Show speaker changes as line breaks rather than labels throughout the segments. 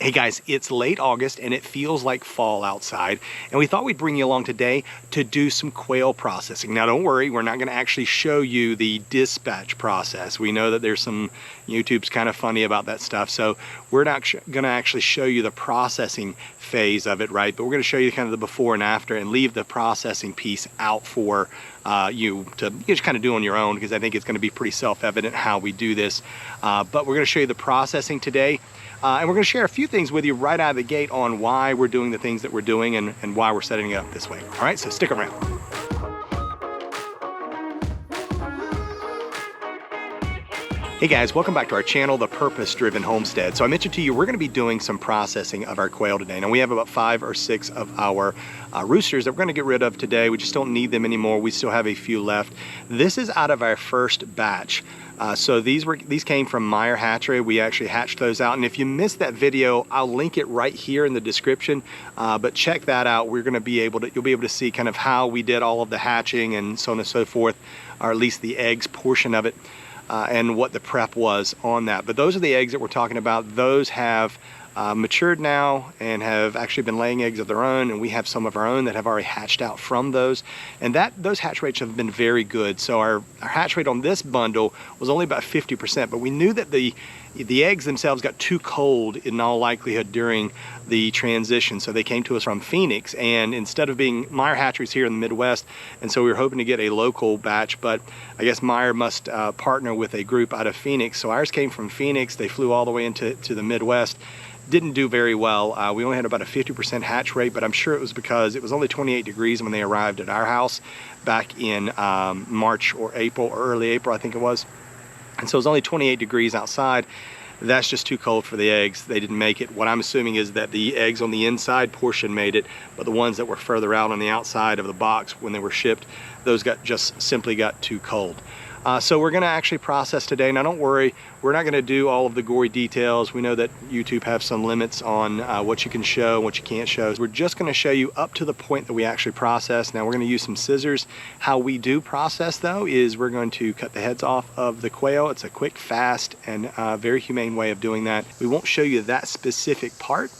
Hey guys, it's late August and it feels like fall outside, and we thought we'd bring you along today to do some quail processing. Now don't worry, we're not going to actually show you the dispatch process. We know that there's some YouTube's kind of funny about that stuff, so we're not going to actually show you the processing phase of it, right? But we're going to show you kind of the before and after and leave the processing piece out for you to just kind of do on your own, because I think it's going to be pretty self-evident how we do this. But we're going to show you the processing today. And we're going to share a few things with you right out of the gate on why we're doing the things that we're doing and why we're setting it up this way. All right, so stick around. Hey guys, welcome back to our channel, The Purpose Driven Homestead. So I mentioned to you, we're going to be doing some processing of our quail today. Now we have about 5 or 6 of our roosters that we're going to get rid of today. We just don't need them anymore. We still have a few left. This is out of our first batch. So these came from Meyer Hatchery. We actually hatched those out. And if you missed that video, I'll link it right here in the description. But check that out. We're going to be able to, you'll be able to see kind of how we did all of the hatching and so on and so forth, or at least the eggs portion of it. And what the prep was on that. But those are the eggs that we're talking about. Those have matured now and have actually been laying eggs of their own, and we have some of our own that have already hatched out from those. And those hatch rates have been very good. So our hatch rate on this bundle was only about 50%, but we knew that the eggs themselves got too cold in all likelihood during the transition. So they came to us from Phoenix, and instead of being Meyer hatcheries here in the Midwest, and so we were hoping to get a local batch, but I guess Meyer must partner with a group out of Phoenix. So ours came from Phoenix. They flew all the way into the Midwest. Didn't do very well. We only had about a 50% hatch rate, but I'm sure it was because it was only 28 degrees when they arrived at our house back in March or April, or early April, I think it was. And so it was only 28 degrees outside. That's just too cold for the eggs. They didn't make it. What I'm assuming is that the eggs on the inside portion made it, but the ones that were further out on the outside of the box when they were shipped, those simply got too cold. So we're going to actually process today. Now don't worry, we're not going to do all of the gory details. We know that YouTube have some limits on what you can show and what you can't show. We're just going to show you up to the point that we actually process. Now we're going to use some scissors. How we do process though is we're going to cut the heads off of the quail. It's a quick, fast, and very humane way of doing that. We won't show you that specific part,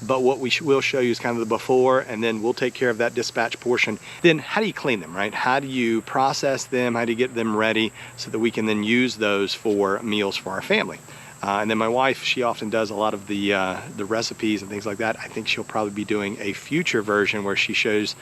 but what we will show you is kind of the before, and then we'll take care of that dispatch portion. Then how do you clean them, right? How do you process them? How do you get them ready so that we can then use those for meals for our family? And then my wife, she often does a lot of the recipes and things like that. I think she'll probably be doing a future version where she shows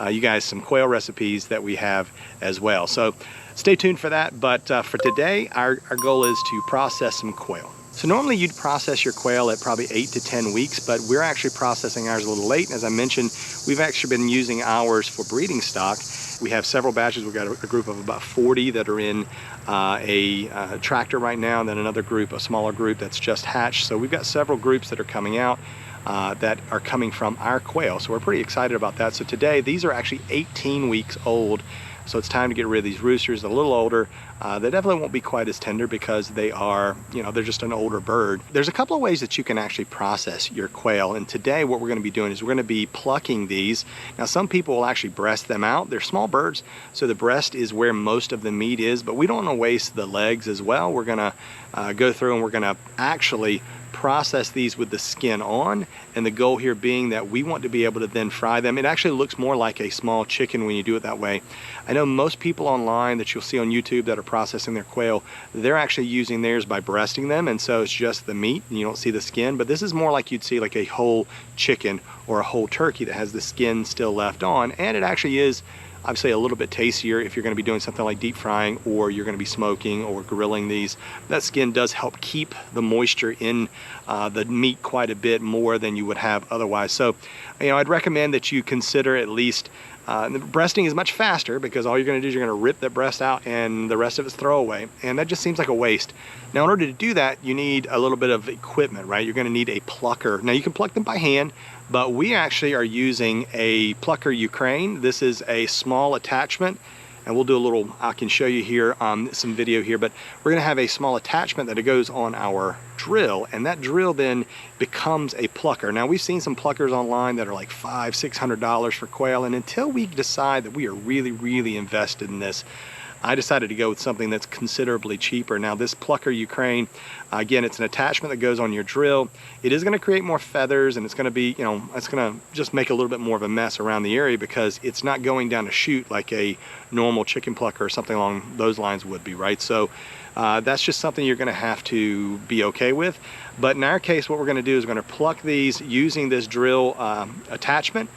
you guys some quail recipes that we have as well. So stay tuned for that. But for today, our goal is to process some quail. So normally you'd process your quail at probably 8 to 10 weeks, but we're actually processing ours a little late. And as I mentioned, we've actually been using ours for breeding stock. We have several batches. We've got a group of about 40 that are in a tractor right now, and then another group, a smaller group that's just hatched. So we've got several groups that are coming out that are coming from our quail. So we're pretty excited about that. So today, these are actually 18 weeks old. So it's time to get rid of these roosters. A little older. They definitely won't be quite as tender because they are, they're just an older bird. There's a couple of ways that you can actually process your quail. And today what we're going to be doing is we're going to be plucking these. Now some people will actually breast them out. They're small birds, so the breast is where most of the meat is, but we don't want to waste the legs as well. We're going to go through and we're going to actually process these with the skin on, and the goal here being that we want to be able to then fry them. It actually looks more like a small chicken when you do it that way. I know most people online that you'll see on YouTube that are processing their quail, they're actually using theirs by breasting them, and so it's just the meat and you don't see the skin. But this is more like you'd see like a whole chicken or a whole turkey that has the skin still left on, and it actually is obviously a little bit tastier if you're going to be doing something like deep frying, or you're going to be smoking or grilling these. That skin does help keep the moisture in the meat quite a bit more than you would have otherwise. So, I'd recommend that you consider at least the breasting is much faster, because all you're going to do is you're going to rip that breast out and the rest of it's throwaway, and that just seems like a waste. Now in order to do that, you need a little bit of equipment, right? You're going to need a plucker. Now you can pluck them by hand, but we actually are using a plucker Ukraine. This is a small attachment, and we'll do a little, I can show you here some video here, but we're going to have a small attachment that it goes on our drill, and that drill then becomes a plucker. Now we've seen some pluckers online that are like $500–600 for quail, and until we decide that we are really invested in this, I decided to go with something that's considerably cheaper. Now this Plucker Ukraine, again, it's an attachment that goes on your drill. It is going to create more feathers, and it's going to be, you know, it's going to just make a little bit more of a mess around the area because it's not going down a chute like a normal chicken plucker or something along those lines would be, right? So that's just something you're going to have to be okay with. But in our case, what we're going to do is we're going to pluck these using this drill attachment.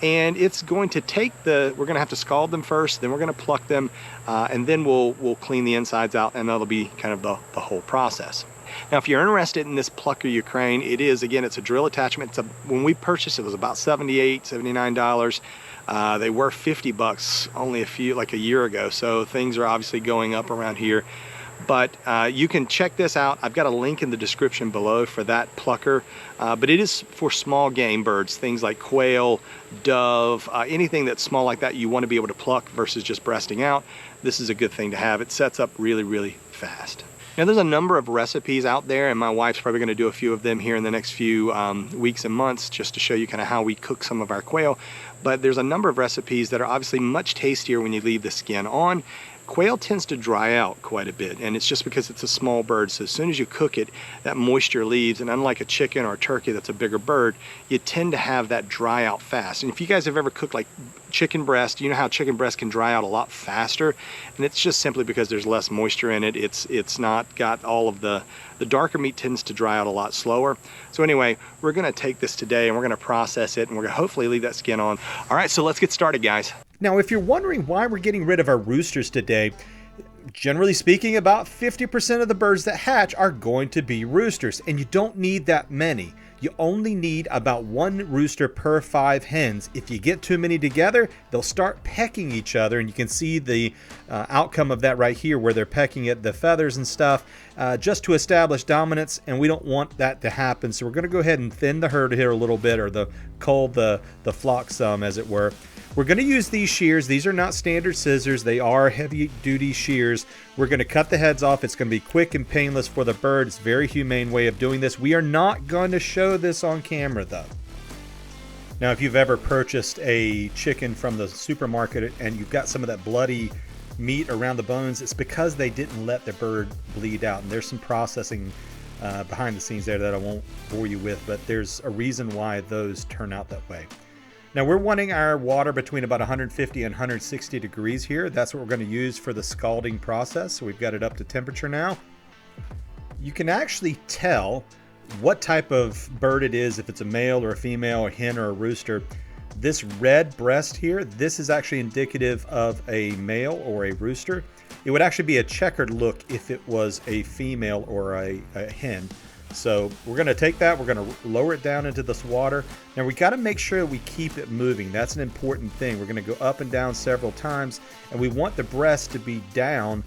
And it's going to take we're going to have to scald them first, then we're going to pluck them, and then we'll clean the insides out, and that'll be kind of the whole process. Now, if you're interested in this Plucker Ukraine, it's a drill attachment. When we purchased it was about $78, $79. They were $50 only like a year ago, so things are obviously going up around here. But you can check this out. I've got a link in the description below for that plucker. But it is for small game birds, things like quail, dove, anything that's small like that you want to be able to pluck versus just breasting out. This is a good thing to have. It sets up really, really fast. Now there's a number of recipes out there, and my wife's probably going to do a few of them here in the next few weeks and months just to show you kind of how we cook some of our quail. But there's a number of recipes that are obviously much tastier when you leave the skin on. Quail tends to dry out quite a bit, and it's just because it's a small bird. So as soon as you cook it, that moisture leaves, and unlike a chicken or a turkey that's a bigger bird, you tend to have that dry out fast. And if you guys have ever cooked like chicken breast, you know how chicken breast can dry out a lot faster, and it's just simply because there's less moisture in it. It's not got all of the darker meat tends to dry out a lot slower. So anyway, we're going to take this today and we're going to process it, and we're going to hopefully leave that skin on. All right, so let's get started, guys.
Now, if you're wondering why we're getting rid of our roosters today, generally speaking, about 50% of the birds that hatch are going to be roosters, and you don't need that many. You only need about 1 rooster per 5 hens. If you get too many together, they'll start pecking each other, and you can see the outcome of that right here where they're pecking at the feathers and stuff just to establish dominance, and we don't want that to happen. So we're going to go ahead and thin the herd here a little bit, or cull the flock some, as it were. We're going to use these shears. These are not standard scissors. They are heavy-duty shears. We're going to cut the heads off. It's going to be quick and painless for the bird. It's a very humane way of doing this. We are not going to show this on camera, though. Now, if you've ever purchased a chicken from the supermarket and you've got some of that bloody meat around the bones, it's because they didn't let the bird bleed out. And there's some processing behind the scenes there that I won't bore you with, but there's a reason why those turn out that way. Now we're wanting our water between about 150 and 160 degrees here. That's what we're going to use for the scalding process. So we've got it up to temperature now. You can actually tell what type of bird it is, if it's a male or a female, a hen or a rooster. This red breast here, this is actually indicative of a male or a rooster. It would actually be a checkered look if it was a female or a hen. So we're going to take that, we're going to lower it down into this water. Now we got to make sure we keep it moving. That's an important thing. We're going to go up and down several times, and we want the breast to be down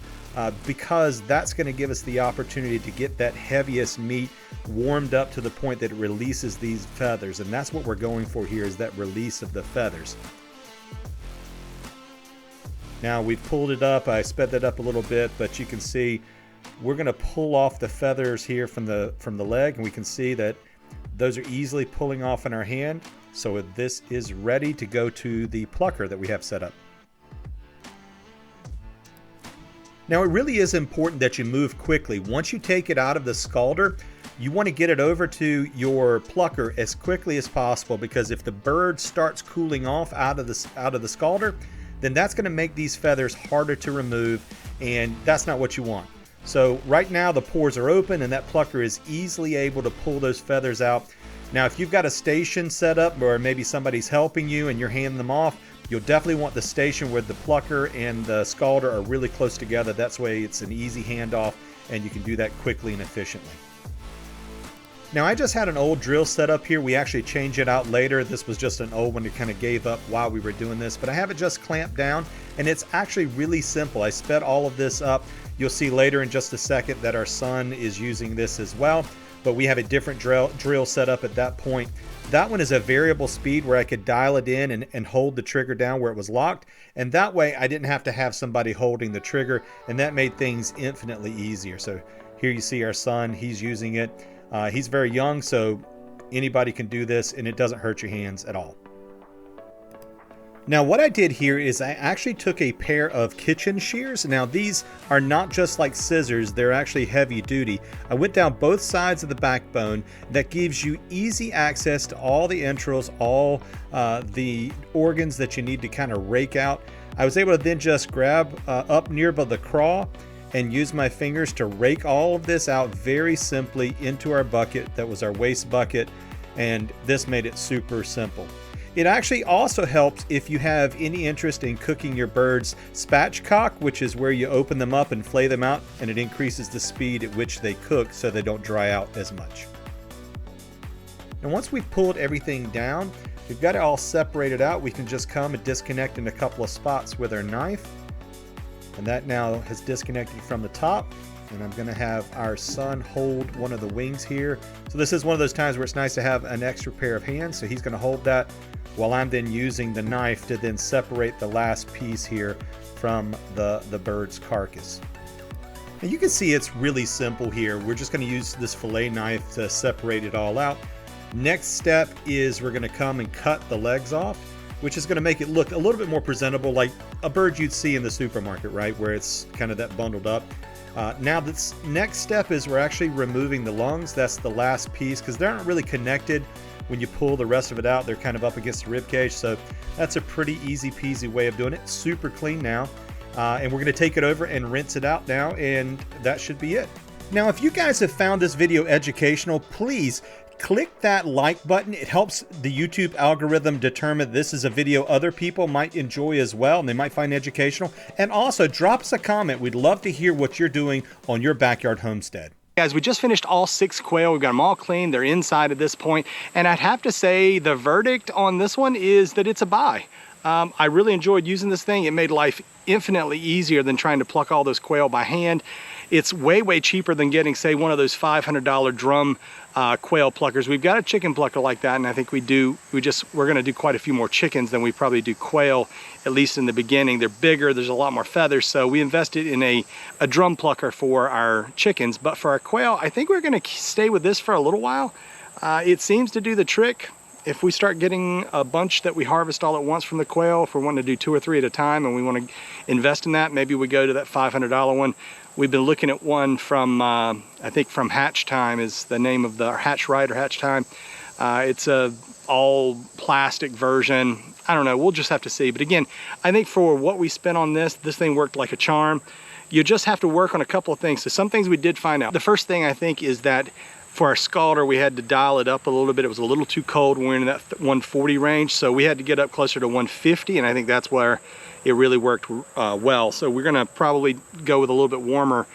because that's going to give us the opportunity to get that heaviest meat warmed up to the point that it releases these feathers. And that's what we're going for here, is that release of the feathers. Now we've pulled it up. I sped that up a little bit, but you can see we're going to pull off the feathers here from the leg, and we can see that those are easily pulling off in our hand. So this is ready to go to the plucker that we have set up. Now it really is important that you move quickly. Once you take it out of the scalder, you want to get it over to your plucker as quickly as possible, because if the bird starts cooling off out of the scalder, then that's going to make these feathers harder to remove, and that's not what you want. So right now the pores are open, and that plucker is easily able to pull those feathers out. Now if you've got a station set up, or maybe somebody's helping you and you're handing them off, you'll definitely want the station where the plucker and the scalder are really close together. That's way it's an easy handoff, and you can do that quickly and efficiently. Now I just had an old drill set up here. We actually changed it out later. This was just an old one that kind of gave up while we were doing this, but I have it just clamped down, and it's actually really simple. I sped all of this up. You'll see later in just a second that our son is using this as well, but we have a different drill set up at that point. That one is a variable speed where I could dial it in and hold the trigger down where it was locked, and that way I didn't have to have somebody holding the trigger, and that made things infinitely easier. So here you see our son, he's using it. He's very young, so anybody can do this, and it doesn't hurt your hands at all. Now what I did here is I actually took a pair of kitchen shears. Now these are not just like scissors, they're actually heavy duty. I went down both sides of the backbone. That gives you easy access to all the entrails, all the organs that you need to kind of rake out. I was able to then just grab up near by the craw and use my fingers to rake all of this out very simply into our bucket. That was our waste bucket, and this made it super simple. It actually also helps if you have any interest in cooking your birds spatchcock, which is where you open them up and flay them out, and it increases the speed at which they cook so they don't dry out as much. And once we've pulled everything down, we've got it all separated out, we can just come and disconnect in a couple of spots with our knife. And that now has disconnected from the top. And I'm going to have our son hold one of the wings here. So this is one of those times where it's nice to have an extra pair of hands. So he's going to hold that while I'm then using the knife to then separate the last piece here from the bird's carcass. And you can see it's really simple here. We're just going to use this fillet knife to separate it all out. Next step is we're going to come and cut the legs off, which is going to make it look a little bit more presentable, like a bird you'd see in the supermarket, right? Where it's kind of that bundled up. Now this next step is we're actually removing the lungs. That's the last piece because they're not really connected. When you pull the rest of it out, they're kind of up against the rib cage. So that's a pretty easy peasy way of doing it. Super clean now. And we're going to take it over and rinse it out now, and that should be it. Now, if you guys have found this video educational, please click that like button. It helps the YouTube algorithm determine this is a video other people might enjoy as well, and they might find educational. And also drop us a comment. We'd love to hear what you're doing on your backyard homestead.
Guys, we just finished all 6 quail. We've got them all clean. They're inside at this point. And I'd have to say the verdict on this one is that it's a buy. I really enjoyed using this thing. It made life infinitely easier than trying to pluck all those quail by hand. It's way, way cheaper than getting, say, one of those $500 drum quail pluckers. We've got a chicken plucker like that, and I think we're gonna do quite a few more chickens than we probably do quail, at least in the beginning. They're bigger, there's a lot more feathers, so we invested in a drum plucker for our chickens. But for our quail, I think we're gonna stay with this for a little while. It seems to do the trick. If we start getting a bunch that we harvest all at once from the quail, if we're wanting to do 2 or 3 at a time and we want to invest in that, maybe we go to that $500 one. We've been looking at one from, I think from Hatch Time is the name of or Hatch Right or Hatch Time. It's a all plastic version. I don't know, we'll just have to see. But again, I think for what we spent on this thing worked like a charm. You just have to work on a couple of things. So some things we did find out. The first thing I think is that for our scalder, we had to dial it up a little bit. It was a little too cold when we were in that 140 range. So we had to get up closer to 150, and I think that's where it really worked well. So we're gonna probably go with a little bit warmer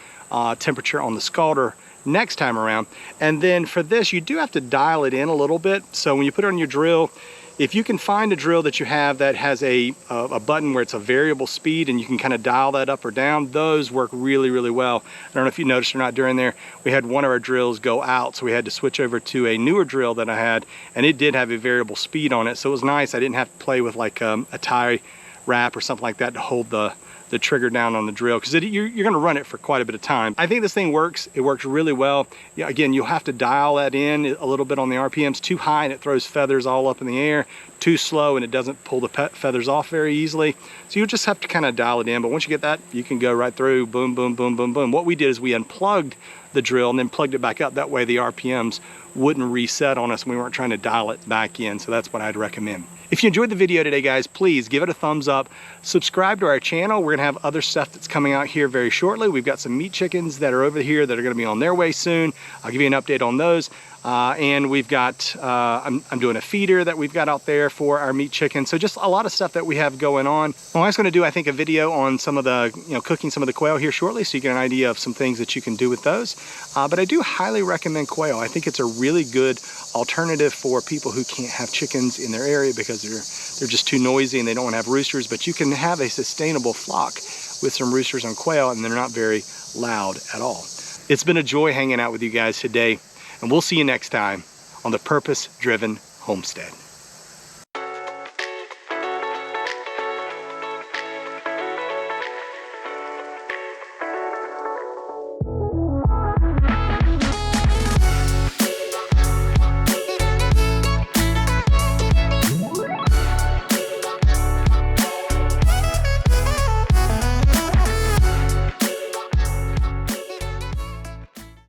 temperature on the scalder next time around. And then for this, you do have to dial it in a little bit. So when you put it on your drill, if you can find a drill that you have that has a button where it's a variable speed and you can kind of dial that up or down, those work really, really well. I don't know if you noticed or not during there, we had one of our drills go out, so we had to switch over to a newer drill that I had, and it did have a variable speed on it. So it was nice. I didn't have to play with like a tie wrap or something like that to hold the trigger down on the drill, because you're going to run it for quite a bit of time. I think this thing works. It works really well. Yeah, again, you'll have to dial that in a little bit on the RPMs. Too high and it throws feathers all up in the air. Too slow and it doesn't pull the feathers off very easily. So you just have to kind of dial it in. But once you get that, you can go right through. Boom, boom, boom, boom, boom. What we did is we unplugged the drill and then plugged it back up. That way the RPMs wouldn't reset on us and we weren't trying to dial it back in. So that's what I'd recommend. If you enjoyed the video today, guys, please give it a thumbs up. Subscribe to our channel. We're gonna have other stuff that's coming out here very shortly. We've got some meat chickens that are over here that are gonna be on their way soon. I'll give you an update on those. And we've got, I'm doing a feeder that we've got out there for our meat chickens. So just a lot of stuff that we have going on. I'm also gonna do, I think, a video on some of the, cooking some of the quail here shortly, so you get an idea of some things that you can do with those. But I do highly recommend quail. I think it's a really good alternative for people who can't have chickens in their area because they're just too noisy and they don't want to have roosters. But you can have a sustainable flock with some roosters on quail, and they're not very loud at all. It's been a joy hanging out with you guys today, and we'll see you next time on the Purpose Driven Homestead.